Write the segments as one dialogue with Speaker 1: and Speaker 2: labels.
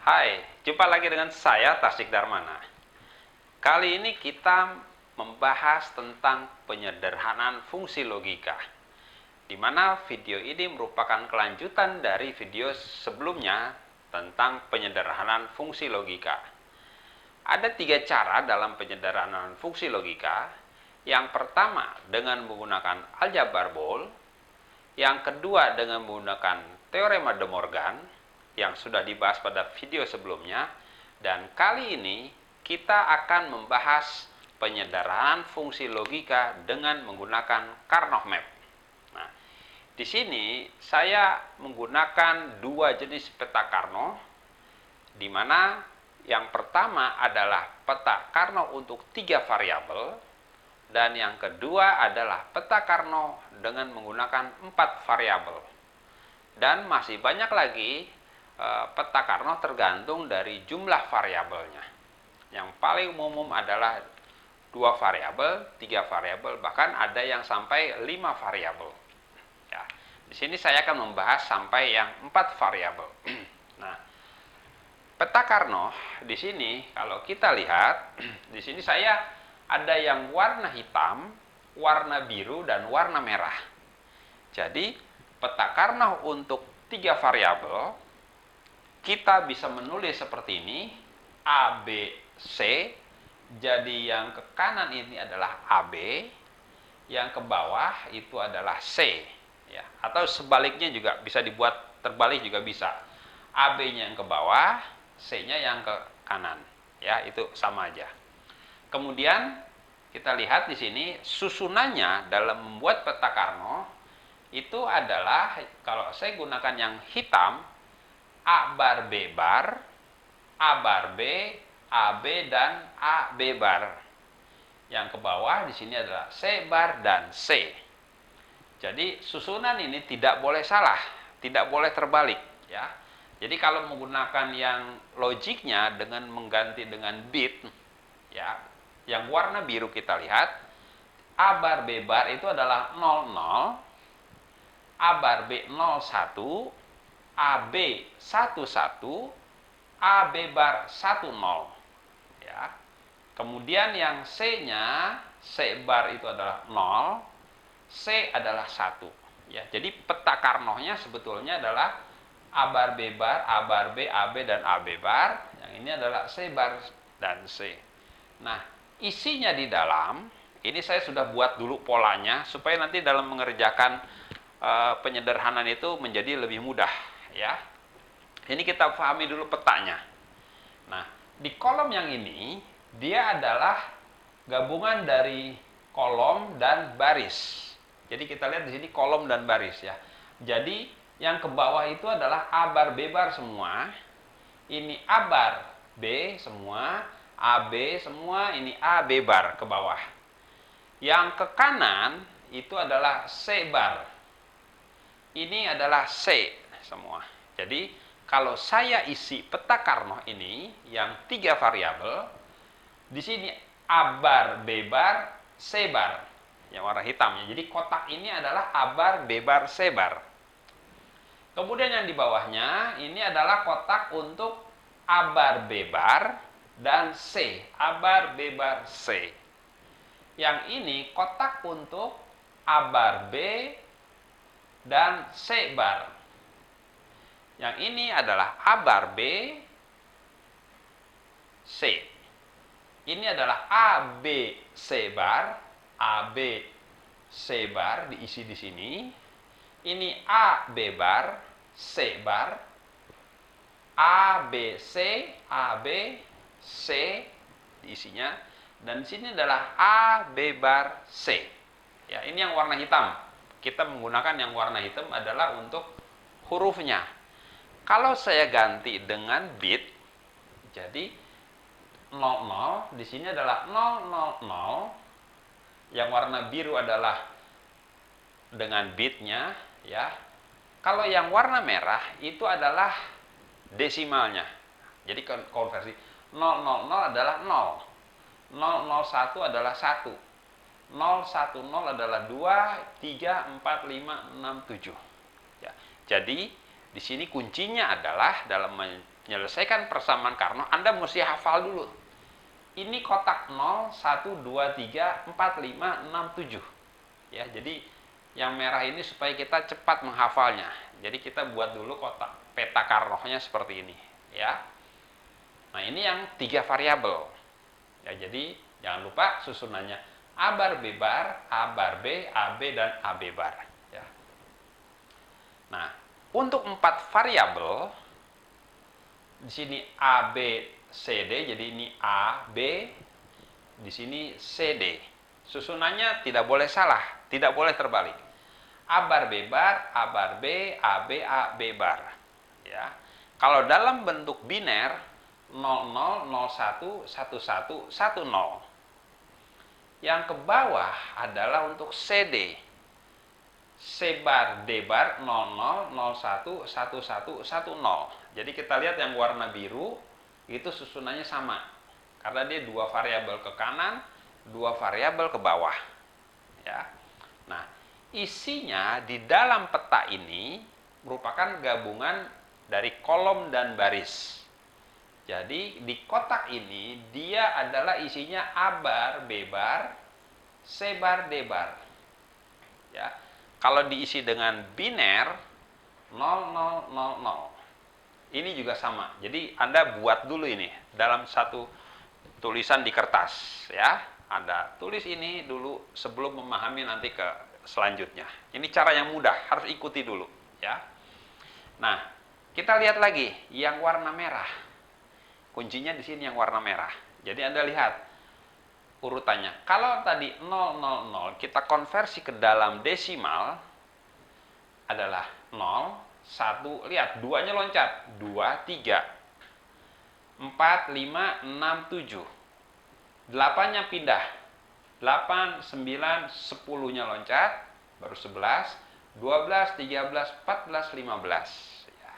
Speaker 1: Hai, jumpa lagi dengan saya Tasik Darmana. Kali ini kita membahas tentang penyederhanaan fungsi logika, di mana video ini merupakan kelanjutan dari video sebelumnya tentang penyederhanaan fungsi logika. Ada 3 cara dalam penyederhanaan fungsi logika. Yang pertama dengan menggunakan aljabar Boole, yang kedua dengan menggunakan teorema De Morgan yang sudah dibahas pada video sebelumnya, dan kali ini kita akan membahas penyederhanaan fungsi logika dengan menggunakan Karnaugh map. Nah, di sini saya menggunakan 2 jenis peta Karnaugh, di mana yang pertama adalah peta Karnaugh untuk 3 variabel, dan yang kedua adalah peta Karnaugh dengan menggunakan 4 variabel. Dan masih banyak lagi peta Karnaugh tergantung dari jumlah variabelnya. Yang paling umum adalah 2 variabel, 3 variabel, bahkan ada yang sampai 5 variabel. Ya, di sini saya akan membahas sampai yang 4 variabel. Nah, peta Karnaugh di sini kalau kita lihat, di sini saya ada yang warna hitam, warna biru, dan warna merah. Jadi, peta Karnaugh untuk 3 variabel, kita bisa menulis seperti ini, A, B, C. Jadi yang ke kanan ini adalah AB, yang ke bawah itu adalah C. Ya, atau sebaliknya juga bisa dibuat terbalik juga bisa. AB-nya yang ke bawah, C-nya yang ke kanan. Ya, itu sama aja. Kemudian kita lihat di sini susunannya dalam membuat peta Karnaugh itu adalah, kalau saya gunakan yang hitam, A bar B bar, A bar B, AB dan AB bar. Yang ke bawah di sini adalah C bar dan C. Jadi susunan ini tidak boleh salah, tidak boleh terbalik, ya. Jadi kalau menggunakan yang logiknya dengan mengganti dengan bit, ya, yang warna biru kita lihat, A bar B bar itu adalah 00, A bar B 01, AB 11, AB bar 10. Ya. Kemudian yang C-nya, C bar itu adalah 0, C adalah 1. Ya, jadi peta Karnaugh-nya sebetulnya adalah A bar B bar, A bar B, AB dan AB bar. Yang ini adalah C bar dan C. Nah, isinya di dalam, ini saya sudah buat dulu polanya supaya nanti dalam mengerjakan penyederhanaan itu menjadi lebih mudah, ya. Ini kita pahami dulu petanya. Nah, di kolom yang ini dia adalah gabungan dari kolom dan baris. Jadi kita lihat di sini kolom dan baris, ya. Jadi yang ke bawah itu adalah A bar B bar semua. Ini A bar B semua, AB semua, ini A B bar ke bawah. Yang ke kanan itu adalah C bar. Ini adalah C semua. Jadi kalau saya isi peta Karnaugh ini yang 3 variabel, di sini A bar B bar C bar yang warna hitamnya. Jadi kotak ini adalah A bar B bar C bar. Kemudian yang di bawahnya ini adalah kotak untuk A bar B bar dan C, A bar B bar C. Yang ini kotak untuk A bar B dan C bar. Yang ini adalah A bar B, C. Ini adalah A, B, C bar, A, B, C bar diisi di sini. Ini A, B bar, C bar, A, B, C, A, B, C diisinya. Dan di sini adalah A, B bar, C. Ya, ini yang warna hitam. Kita menggunakan yang warna hitam adalah untuk hurufnya. Kalau saya ganti dengan bit, jadi 00 di sini adalah 000. Yang warna biru adalah dengan bitnya, ya. Kalau yang warna merah itu adalah desimalnya. Jadi konversi 000 adalah 0. 001 adalah 1. 010 adalah 2, 3, 4, 5, 6, 7. Ya. Jadi di sini kuncinya adalah dalam menyelesaikan persamaan Carnot, Anda mesti hafal dulu. Ini kotak 0, 1, 2, 3, 4, 5, 6, 7. Ya, jadi yang merah ini supaya kita cepat menghafalnya. Jadi kita buat dulu kotak peta Carnotnya seperti ini, ya. Nah, ini yang 3 variabel. Ya, jadi jangan lupa susunannya A bar B bar, A bar B, AB dan AB bar, ya. Nah, untuk 4 variabel di sini A, B, C, D, jadi ini A, B, di sini C, D. Susunannya tidak boleh salah, tidak boleh terbalik. A bar B bar, A bar B, AB, A, B bar. Ya. Kalau dalam bentuk biner 00, 01, 11, 10. Yang ke bawah adalah untuk CD. C bar, D bar 00, 01, 11, 10. Jadi kita lihat yang warna biru itu susunannya sama. Karena dia 2 variabel ke kanan, 2 variabel ke bawah. Ya. Nah, isinya di dalam peta ini merupakan gabungan dari kolom dan baris. Jadi di kotak ini dia adalah isinya A bar, B bar, C bar, D bar. Ya. Kalau diisi dengan biner 0000. Ini juga sama. Jadi Anda buat dulu ini dalam satu tulisan di kertas, ya. Anda tulis ini dulu sebelum memahami nanti ke selanjutnya. Ini cara yang mudah, harus ikuti dulu, ya. Nah, kita lihat lagi yang warna merah. Kuncinya di sini yang warna merah. Jadi Anda lihat urutannya. Kalau tadi 000 kita konversi ke dalam desimal adalah 0, 1, lihat 2-nya loncat. 2, 3, 4, 5, 6, 7. 8-nya pindah. 8, 9, 10-nya loncat. Baru 11, 12, 13, 14, 15. Ya.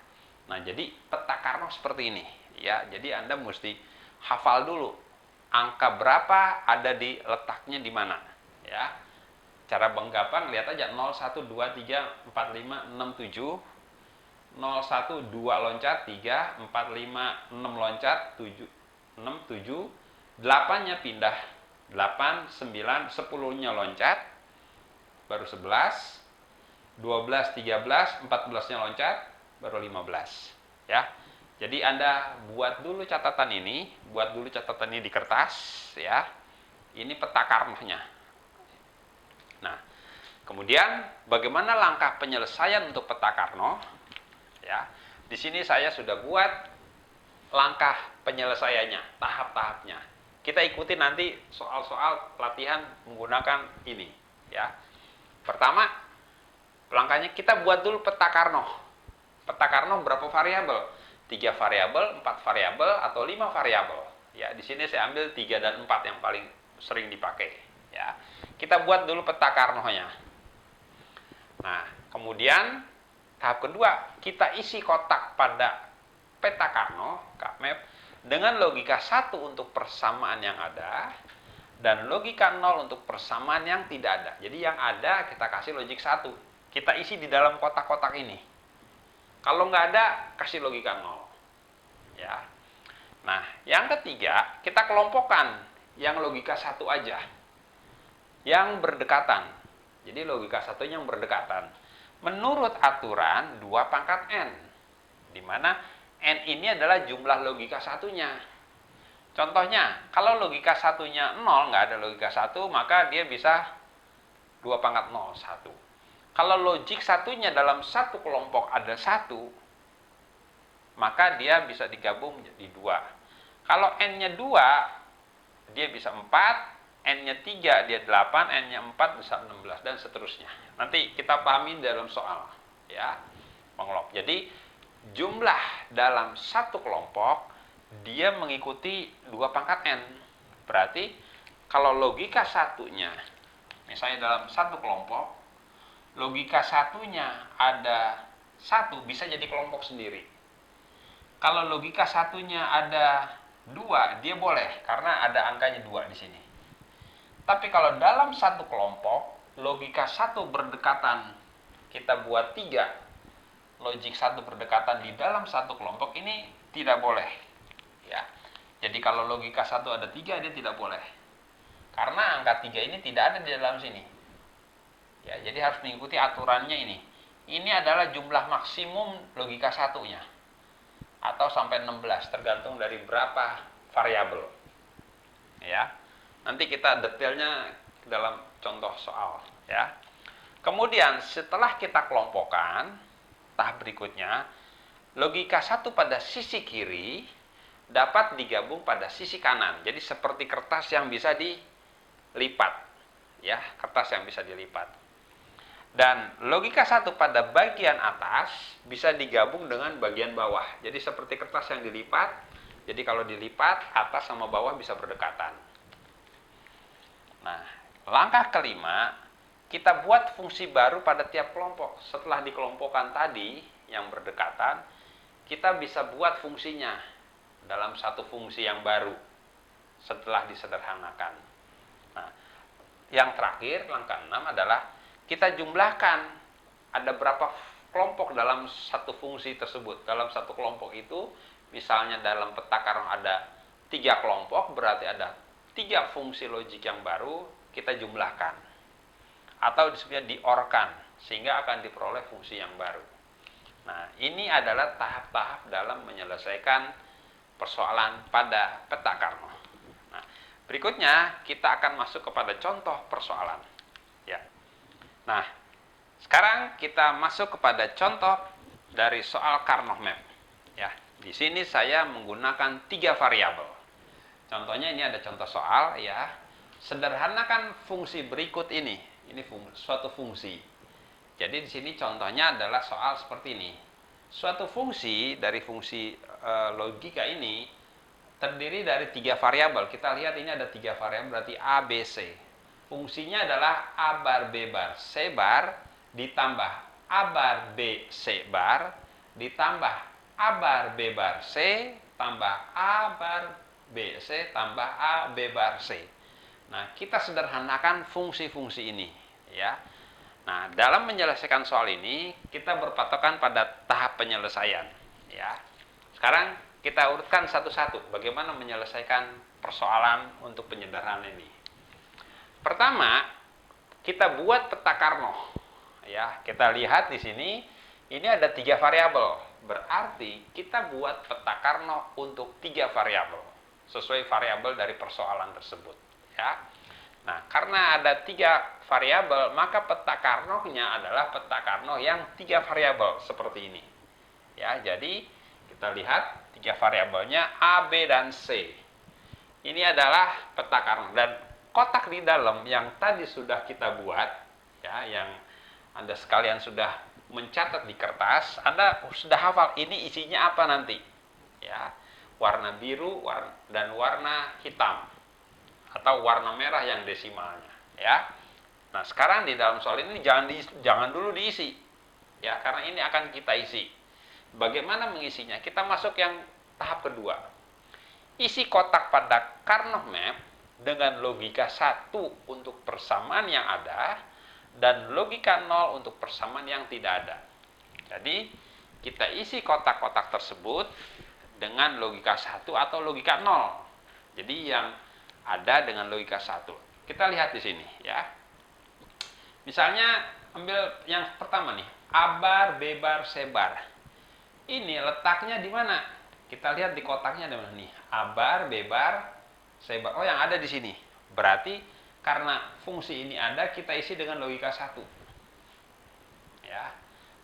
Speaker 1: Nah, jadi peta Carnot seperti ini. Ya, jadi Anda mesti hafal dulu. Angka berapa ada di letaknya di mana. Ya. Cara penggapan, lihat aja 0, 1, 2, 3, 4, 5, 6, 7. 0, 1, 2 loncat, 3, 4, 5, 6 loncat, 7, 6, 7, 8-nya pindah, 8, 9, 10-nya loncat, baru 11, 12, 13, 14-nya loncat, baru 15. Ya. Jadi Anda buat dulu catatan ini di kertas, ya. Ini peta Carnotnya. Nah, kemudian bagaimana langkah penyelesaian untuk peta Carnot? Ya, di sini saya sudah buat langkah penyelesaiannya, tahap-tahapnya. Kita ikuti nanti soal-soal latihan menggunakan ini. Ya, pertama, langkahnya kita buat dulu peta Carnot. Peta Carnot berapa variabel? 3 variabel, 4 variabel, atau 5 variabel. Ya, di sini saya ambil 3 dan 4 yang paling sering dipakai. Ya, kita buat dulu peta Carnotnya. Nah, kemudian tahap kedua, kita isi kotak pada peta Carnot, Kmap, dengan logika 1 untuk persamaan yang ada, dan logika 0 untuk persamaan yang tidak ada. Jadi yang ada kita kasih logik 1. Kita isi di dalam kotak-kotak ini. Kalau nggak ada, kasih logika 0. Ya. Nah, yang ketiga, kita kelompokkan yang logika 1 aja. Yang berdekatan. Jadi logika 1-nya yang berdekatan. Menurut aturan 2 pangkat N, di mana N ini adalah jumlah logika 1-nya. Contohnya, kalau logika 1-nya 0, nggak ada logika 1, maka dia bisa 2 pangkat 0, 1. Kalau logik 1-nya dalam satu kelompok ada 1, maka dia bisa digabung menjadi 2. Kalau N-nya 2, dia bisa 4, N-nya 3, dia 8, N-nya 4, bisa 16, dan seterusnya. Nanti kita pahami dalam soal. Ya, pengelop. Jadi, jumlah dalam satu kelompok, dia mengikuti 2 pangkat N. Berarti, kalau logika 1-nya, misalnya dalam satu kelompok, logika 1-nya ada 1, bisa jadi kelompok sendiri. Kalau logika 1-nya ada 2, dia boleh, karena ada angkanya 2 di sini. Tapi kalau dalam satu kelompok, logika 1 berdekatan, kita buat 3, logik 1 berdekatan di dalam satu kelompok, ini tidak boleh. Ya. Jadi kalau logika 1 ada 3, dia tidak boleh. Karena angka 3 ini tidak ada di dalam sini. Ya, jadi harus mengikuti aturannya ini. Ini adalah jumlah maksimum logika 1-nya. Atau sampai 16, tergantung dari berapa variabel. Ya. Nanti kita detailnya dalam contoh soal, ya. Kemudian setelah kita kelompokkan, tahap berikutnya, logika 1 pada sisi kiri dapat digabung pada sisi kanan. Jadi seperti kertas yang bisa dilipat, ya, kertas yang bisa dilipat. Dan logika 1 pada bagian atas bisa digabung dengan bagian bawah. Jadi seperti kertas yang dilipat. Jadi kalau dilipat, atas sama bawah bisa berdekatan. Nah, langkah kelima, kita buat fungsi baru pada tiap kelompok. Setelah dikelompokkan tadi yang berdekatan, kita bisa buat fungsinya dalam satu fungsi yang baru setelah disederhanakan. Nah, yang terakhir, langkah 6 adalah kita jumlahkan ada berapa kelompok dalam satu fungsi tersebut. Dalam satu kelompok itu, misalnya dalam peta Carnot ada 3 kelompok, berarti ada 3 fungsi logik yang baru, kita jumlahkan. Atau disebutnya diorkan, sehingga akan diperoleh fungsi yang baru. Nah, ini adalah tahap-tahap dalam menyelesaikan persoalan pada peta Carnot. Nah, berikutnya kita akan masuk kepada contoh persoalan. Ya. Nah, sekarang kita masuk kepada contoh dari soal Carnot map. Ya, di sini saya menggunakan 3 variabel. Contohnya ini ada contoh soal, ya. Sederhanakan fungsi berikut ini. Ini suatu fungsi. Jadi di sini contohnya adalah soal seperti ini. Suatu fungsi dari fungsi logika ini terdiri dari 3 variabel. Kita lihat ini ada 3 variabel, berarti A, B, C. Fungsinya adalah A bar B bar C bar ditambah A bar B C bar ditambah A bar B bar C tambah A bar B, C tambah A, B bar C. Nah, kita sederhanakan fungsi-fungsi ini, ya. Nah, dalam menyelesaikan soal ini, kita berpatokan pada tahap penyelesaian, ya. Sekarang kita urutkan satu-satu bagaimana menyelesaikan persoalan untuk penyederhanaan ini. Pertama, kita buat peta Carnot, ya. Kita lihat di sini, ini ada 3 variabel. Berarti kita buat peta Carnot untuk 3 variabel. Sesuai variabel dari persoalan tersebut, ya. Nah, karena ada 3 variabel, maka peta Carnot-nya adalah peta Carnot yang 3 variabel seperti ini. Ya, jadi kita lihat 3 variabelnya A, B, dan C. Ini adalah peta Carnot, dan kotak di dalam yang tadi sudah kita buat, ya, yang Anda sekalian sudah mencatat di kertas, Anda sudah hafal ini isinya apa nanti, ya. Warna biru dan warna hitam atau warna merah yang desimalnya, ya. Nah, sekarang di dalam soal ini jangan dulu diisi, ya, karena ini akan kita isi. Bagaimana mengisinya? Kita masuk yang tahap kedua. Isi kotak pada Carnot map dengan logika 1 untuk persamaan yang ada dan logika 0 untuk persamaan yang tidak ada. Jadi, kita isi kotak-kotak tersebut dengan logika 1 atau logika 0. Jadi yang ada dengan logika 1. Kita lihat di sini, ya. Misalnya ambil yang pertama nih, A bar, B bar, C bar. Ini letaknya di mana? Kita lihat di kotaknya ada mana nih? A bar, B bar, C bar. Oh, yang ada di sini. Berarti karena fungsi ini ada, kita isi dengan logika 1. Ya.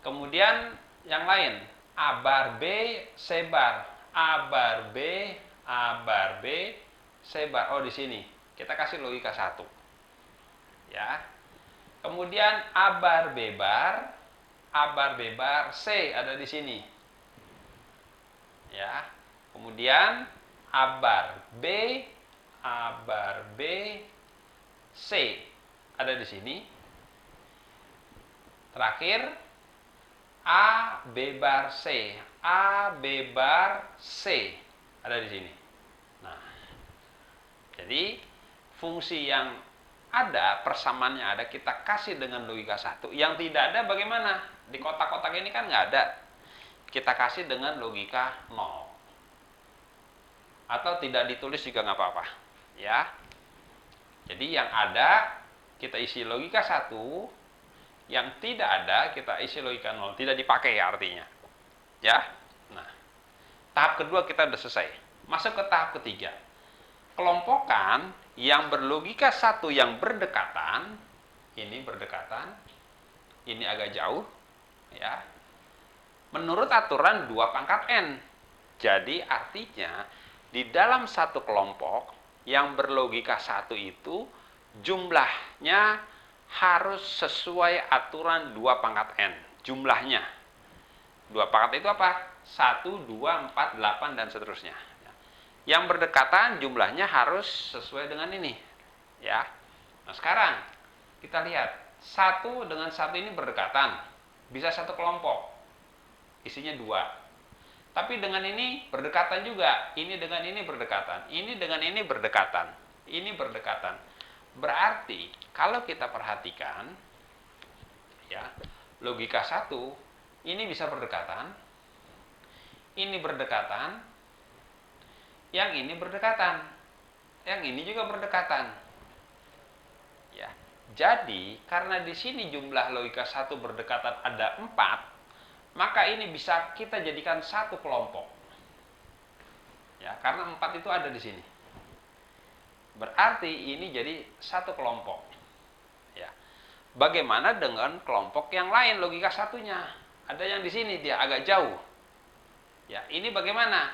Speaker 1: Kemudian yang lain, A bar B, C bar. A bar B, A bar B, C bar. Oh, di sini. Kita kasih logika 1. Ya. Kemudian A bar B bar, A bar B bar, C ada di sini. Ya. Kemudian A bar B, A bar B, C ada di sini. Terakhir A B bar C, A B bar C ada di sini. Nah, jadi fungsi yang ada, persamaannya ada, kita kasih dengan logika 1. Yang tidak ada bagaimana? Di kotak-kotak ini kan nggak ada. Kita kasih dengan logika 0. atau tidak ditulis juga nggak apa-apa, ya. Jadi yang ada kita isi logika 1, yang tidak ada kita isi logika 0, tidak dipakai ya artinya. Ya. Nah, tahap kedua kita udah selesai. Masuk ke tahap ketiga. Kelompokkan yang berlogika 1 yang berdekatan, ini berdekatan, ini agak jauh, ya. Menurut aturan 2 pangkat N. Jadi artinya di dalam satu kelompok yang berlogika 1 itu jumlahnya harus sesuai aturan 2 pangkat N. Jumlahnya. 2 pangkat itu apa? 1, 2, 4, 8, dan seterusnya. Yang berdekatan jumlahnya harus sesuai dengan ini. Ya. Nah sekarang kita lihat. 1 dengan 1 ini berdekatan. Bisa satu kelompok. Isinya 2. Tapi dengan ini berdekatan juga. Ini dengan ini berdekatan. Ini dengan ini berdekatan. Ini berdekatan. Berarti kalau kita perhatikan, ya, logika 1 ini bisa berdekatan, ini berdekatan, yang ini berdekatan, yang ini juga berdekatan. Ya, jadi karena di sini jumlah logika 1 berdekatan ada 4, maka ini bisa kita jadikan satu kelompok. Ya, karena 4 itu ada di sini. Berarti ini jadi satu kelompok. Ya. Bagaimana dengan kelompok yang lain logika 1-nya? Ada yang di sini dia agak jauh. Ya, ini bagaimana?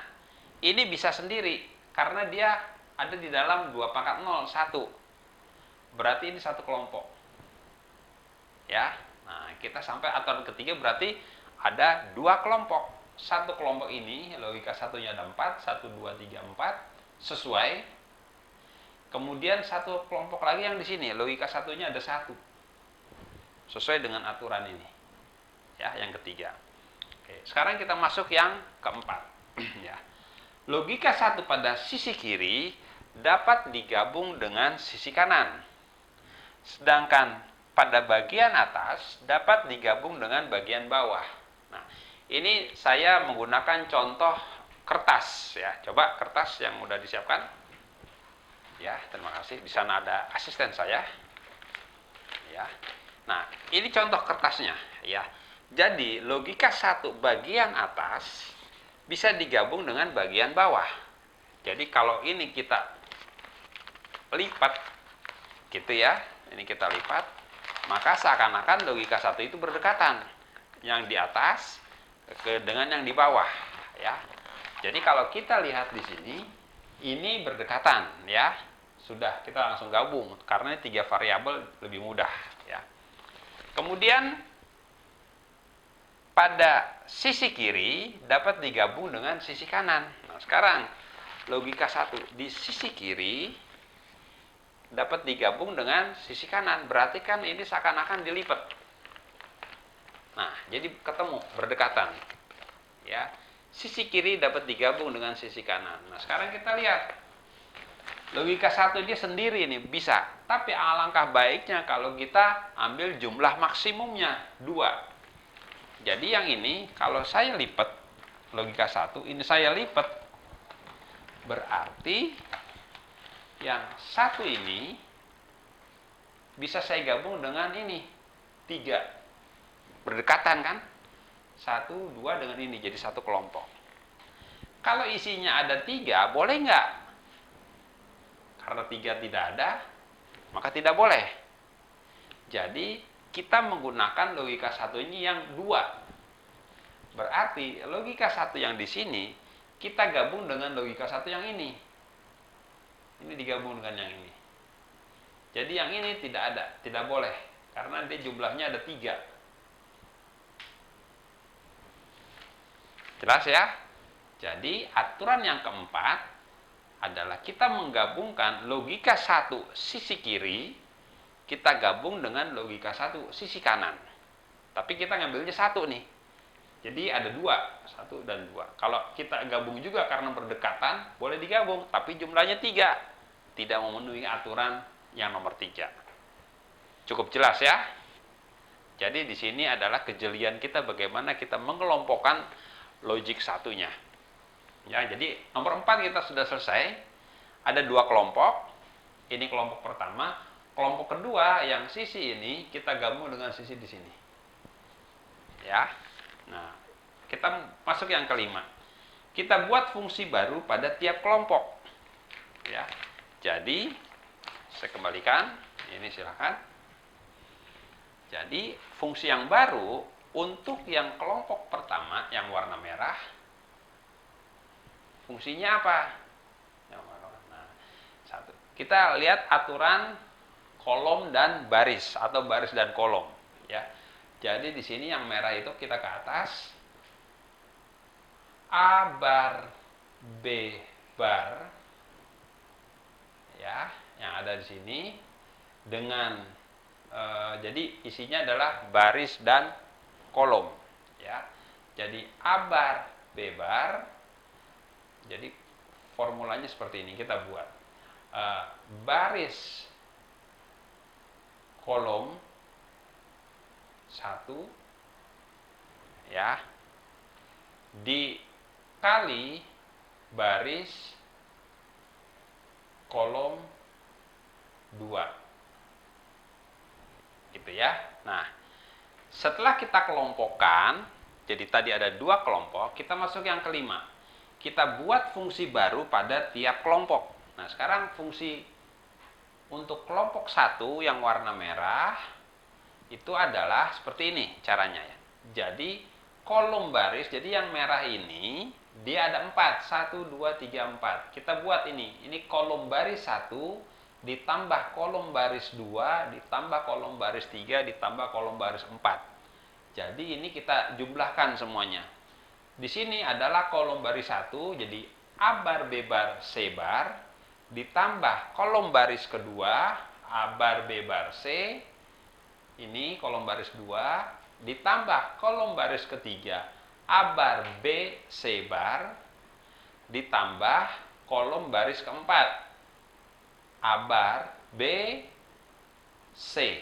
Speaker 1: Ini bisa sendiri karena dia ada di dalam 2 pangkat 0, 1. Berarti ini satu kelompok. Ya. Nah, kita sampai aturan ketiga berarti ada 2 kelompok. Satu kelompok ini logika 1-nya ada 4, 1 2 3 4 sesuai. Kemudian satu kelompok lagi yang di sini logika 1-nya ada 1. Sesuai dengan aturan ini. Ya, yang ketiga. Oke, sekarang kita masuk yang keempat. Ya. Logika 1 pada sisi kiri dapat digabung dengan sisi kanan. Sedangkan pada bagian atas dapat digabung dengan bagian bawah. Nah, ini saya menggunakan contoh kertas ya. Coba kertas yang udah disiapkan. Ya, terima kasih. Di sana ada asisten saya. Ya. Nah, ini contoh kertasnya ya. Jadi, logika 1 bagian atas bisa digabung dengan bagian bawah. Jadi, kalau ini kita lipat gitu ya. Ini kita lipat, maka seakan-akan logika 1 itu berdekatan. Yang di atas dengan yang di bawah ya. Jadi, kalau kita lihat di sini ini berdekatan ya. Sudah, kita langsung gabung karena 3 variabel lebih mudah ya. Kemudian pada sisi kiri dapat digabung dengan sisi kanan. Nah, sekarang logika 1 di sisi kiri dapat digabung dengan sisi kanan. Berarti kan ini seakan-akan dilipat. Nah, jadi ketemu berdekatan. Ya. Sisi kiri dapat digabung dengan sisi kanan. Nah, sekarang kita lihat logika 1 dia sendiri ini bisa. Tapi alangkah baiknya kalau kita ambil jumlah maksimumnya 2. Jadi yang ini kalau saya lipat logika 1, ini saya lipat. Berarti yang 1 ini bisa saya gabung dengan ini 3. Berdekatan kan? 1, 2 dengan ini jadi satu kelompok. Kalau isinya ada 3, boleh nggak? Karena 3 tidak ada, maka tidak boleh. Jadi, kita menggunakan logika 1 ini yang 2. Berarti, logika 1 yang di sini, kita gabung dengan logika 1 yang ini. Ini digabung dengan yang ini. Jadi, yang ini tidak ada, tidak boleh. Karena dia jumlahnya ada 3. Jelas ya? Jadi, aturan yang keempat adalah kita menggabungkan logika 1 sisi kiri, kita gabung dengan logika 1 sisi kanan. Tapi kita ngambilnya 1 nih. Jadi ada 2, 1 dan 2. Kalau kita gabung juga karena berdekatan, boleh digabung, tapi jumlahnya 3. Tidak memenuhi aturan yang nomor 3. Cukup jelas ya? Jadi di sini adalah kejelian kita bagaimana kita mengelompokkan logik 1-nya. Ya, jadi nomor 4 kita sudah selesai. Ada 2 kelompok. Ini kelompok pertama. Kelompok kedua yang sisi ini kita gabung dengan sisi di sini. Ya. Nah, kita masuk yang kelima. Kita buat fungsi baru pada tiap kelompok. Ya. Jadi, saya kembalikan. Ini silakan. Jadi, fungsi yang baru untuk yang kelompok pertama yang warna merah, fungsinya apa? Nah, satu. Kita lihat aturan kolom dan baris atau baris dan kolom, ya. Jadi di sini yang merah itu kita ke atas, A bar B bar, ya, yang ada di sini dengan jadi isinya adalah baris dan kolom, ya. Jadi A bar B bar. Jadi formulanya seperti ini kita buat. Baris kolom 1, ya, dikali baris kolom 2, gitu ya. Nah, setelah kita kelompokkan, jadi tadi ada 2 kelompok, kita masuk yang kelima. Kita buat fungsi baru pada tiap kelompok. Nah, sekarang fungsi untuk kelompok 1 yang warna merah itu adalah seperti ini caranya, ya. Jadi kolom baris, jadi yang merah ini dia ada 4, 1, 2, 3, 4. Kita buat ini kolom baris 1 ditambah kolom baris 2 ditambah kolom baris 3 ditambah kolom baris 4. Jadi ini kita jumlahkan semuanya. Di sini adalah kolom baris 1, jadi A bar B bar C bar ditambah kolom baris kedua A bar B bar C, ini kolom baris 2 ditambah kolom baris ketiga A bar B C bar ditambah kolom baris keempat A bar B C,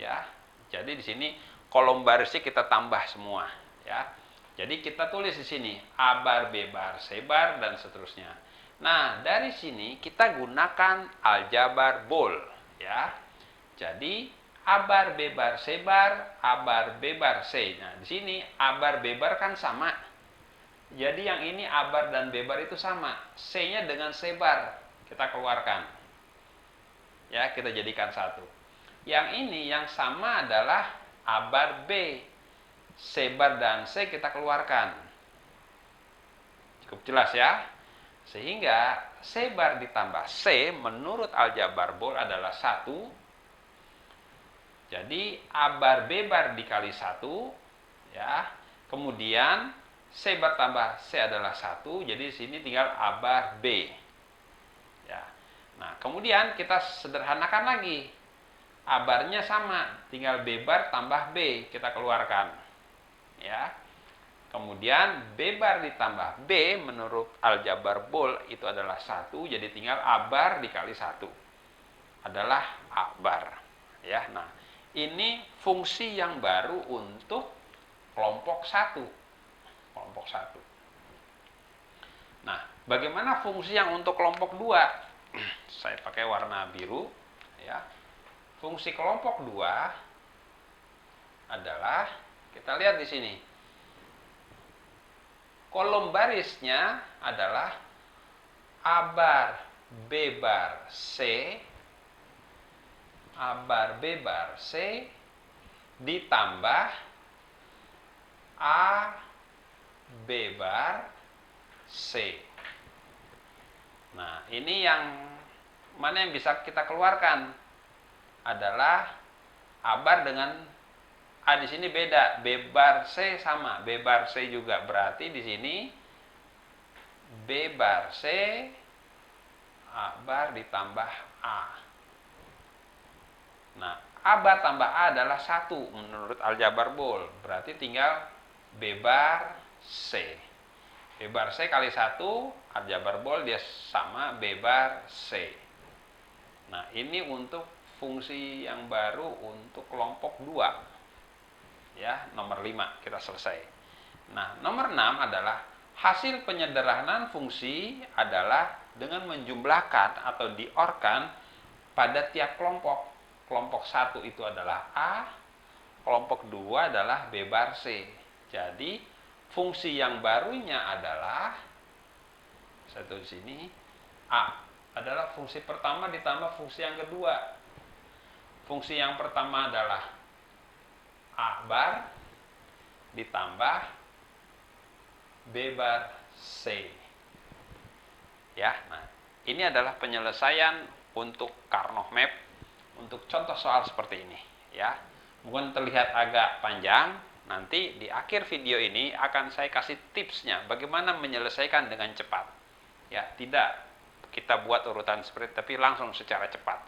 Speaker 1: ya. Jadi di sini kolom barisnya kita tambah semua, ya. Jadi kita tulis di sini A bar B bar C bar dan seterusnya. Nah, dari sini kita gunakan aljabar bol, ya. Jadi A bar B bar C bar, A bar B bar C. Nah, di sini A bar B bar kan sama. Jadi yang ini A bar dan B bar itu sama. C-nya dengan C bar kita keluarkan. Ya, kita jadikan satu. Yang ini yang sama adalah A bar B. C bar dan C kita keluarkan. Cukup jelas, ya. Sehingga C bar ditambah C menurut aljabar bol adalah 1. Jadi A bar B bar dikali 1, ya. Kemudian C bar tambah C adalah 1, jadi di sini tinggal A bar B. Ya. Nah, kemudian kita sederhanakan lagi. A barnya sama, tinggal B bar tambah B kita keluarkan. Ya. Kemudian B bar ditambah B menurut aljabar bol itu adalah 1, jadi tinggal A bar dikali 1 adalah A bar, ya. Nah, ini fungsi yang baru untuk kelompok 1. Kelompok 1. Nah, bagaimana fungsi yang untuk kelompok 2? Saya pakai warna biru, ya. Fungsi kelompok 2 adalah, kita lihat di sini. Kolom barisnya adalah A bar B bar C, A bar B bar C ditambah A B bar C. Nah, ini yang mana yang bisa kita keluarkan adalah A bar dengan A di sini beda, B bar C sama, B bar C juga, berarti di sini B bar C A bar ditambah A. Nah, A bar tambah A adalah 1 menurut aljabar bol, berarti tinggal B bar C. B bar C kali 1, aljabar bol dia sama B bar C. Nah, ini untuk fungsi yang baru untuk kelompok 2. Ya, nomor 5 kita selesai. Nah, nomor 6 adalah Hasil penyederhanaan fungsi adalah dengan menjumlahkan atau diorkan pada tiap kelompok. Kelompok 1 itu adalah A, kelompok 2 adalah B bar C. Jadi, fungsi yang barunya adalah, satu di sini, A adalah fungsi pertama ditambah fungsi yang kedua. Fungsi yang pertama adalah A bar ditambah B bar C. Ya, nah, ini adalah penyelesaian untuk Karnoff Map untuk contoh soal seperti ini, ya. Mungkin terlihat agak panjang, nanti di akhir video ini akan saya kasih tipsnya bagaimana menyelesaikan dengan cepat. Ya, tidak kita buat urutan seperti tapi langsung secara cepat.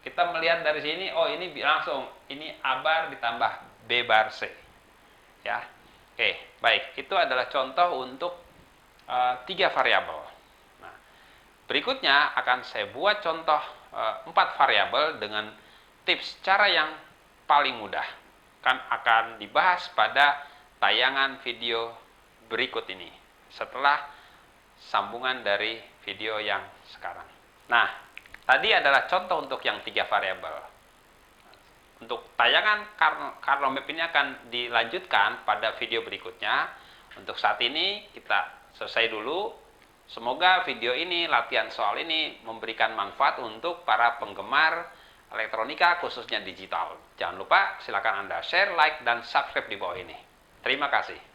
Speaker 1: Kita melihat dari sini, oh ini langsung ini A bar ditambah B bar C. Ya. Oke, baik. Itu adalah contoh untuk 3 variabel. Nah, berikutnya akan saya buat contoh 4 variabel dengan tips cara yang paling mudah. Kan akan dibahas pada tayangan video berikut ini setelah sambungan dari video yang sekarang. Nah, tadi adalah contoh untuk yang 3 variabel. Untuk tayangan Karnoff Map ini akan dilanjutkan pada video berikutnya. Untuk saat ini kita selesai dulu. Semoga video ini, latihan soal ini memberikan manfaat untuk para penggemar elektronika khususnya digital. Jangan lupa silakan Anda share, like, dan subscribe di bawah ini. Terima kasih.